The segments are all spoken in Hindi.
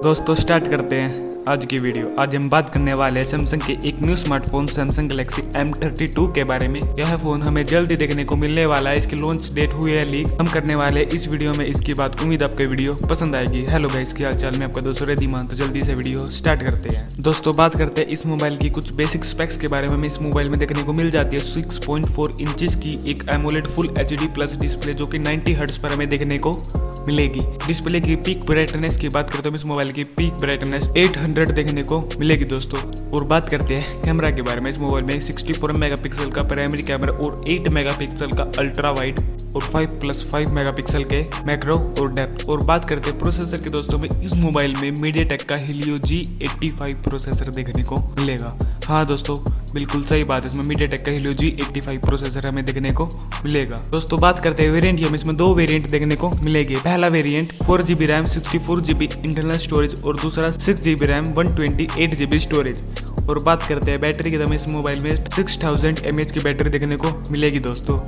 दोस्तों स्टार्ट करते हैं आज की वीडियो। आज हम बात करने वाले हैं सैमसंग के एक new smartphone Samsung Galaxy M32 के बारे में। यह फोन हमें जल्दी देखने को मिलने वाला है। इसकी लॉन्च डेट हुई है लीक। हम करने वाले हैं इस वीडियो में इसकी बात। उम्मीद आपको वीडियो पसंद आएगी। हेलो गाइस, क्या हाल चाल? मैं आपका दोस्त रोहित धीमान। तो जल्दी से वीडियो स्टार्ट करते हैं। दोस्तों बात करते हैं इस मोबाइल की कुछ बेसिक स्पेक्स के बारे में। हमें इस मोबाइल में देखने को मिल जाती है 6.4 इंचेस की एक AMOLED full HD plus display, जो कि 90 हर्ट्ज पर हमें देखने को मिलेगी। डिस्प्ले की पीक ब्राइटनेस की बात करते हैं, इस मोबाइल की पीक ब्राइटनेस 800 देखने को मिलेगी दोस्तों। और बात करते हैं कैमरा के बारे में। इस मोबाइल में 64 मेगापिक्सल का प्राइमरी कैमरा और 8 मेगापिक्सल का अल्ट्रा वाइड और 5+5 मेगापिक्सल के मैक्रो और डेप्थ। और बात करते हैं प्रोसेसर की दोस्तों में, इस मोबाइल में MediaTek का Helio G85 प्रोसेसर देखने को मिलेगा। हाँ दोस्तों, बिल्कुल सही बात है, इसमें MediaTek का Helio G85 प्रोसेसर हमें देखने को मिलेगा। दोस्तों बात करते हैं वेरिएंट की, हमें इसमें दो वेरिएंट देखने को मिलेगी। पहला variant 4GB RAM 64GB internal storage और दूसरा 6GB रैम 128GB स्टोरेज। और बात करते हैं बैटरी की, तो हमें इस मोबाइल में 6000 mAh की बैटरी देखने को मिलेगी दोस्तों।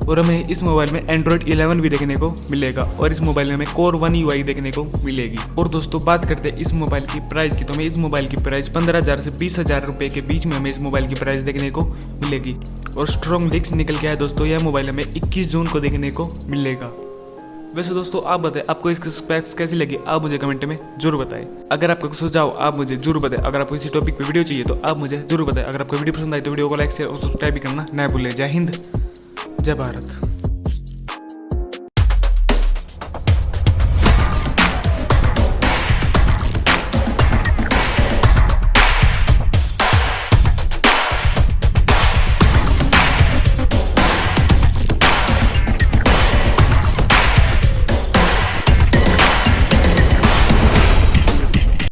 और हमें इस मोबाइल में Android 11 भी देखने को मिलेगा। और इस मोबाइल में हमें Core 1 UI देखने को मिलेगी। और दोस्तों बात करते हैं इस मोबाइल की प्राइस की, तो हमें इस मोबाइल की प्राइस 15,000 से 20,000 रुपये के बीच में हमें इस मोबाइल की प्राइस देखने को मिलेगी। और स्ट्रॉन्ग लीक्स निकल के आया दोस्तों, यह मोबाइल हमें 21 जून को देखने को मिलेगा। वैसे दोस्तों आप बताएं आपको इसकी स्पेक्स कैसी लगी, आप मुझे कमेंट में जरूर बताएं। अगर आपको सुझाव आप मुझे जरूर बताएं। अगर आपको इसी टॉपिक पे वीडियो चाहिए तो आप मुझे जरूर बताएं। अगर आपको वीडियो पसंद आई तो वीडियो को लाइक शेयर और सब्सक्राइब भी करना ना भूलें। जय हिंद, जय भारत।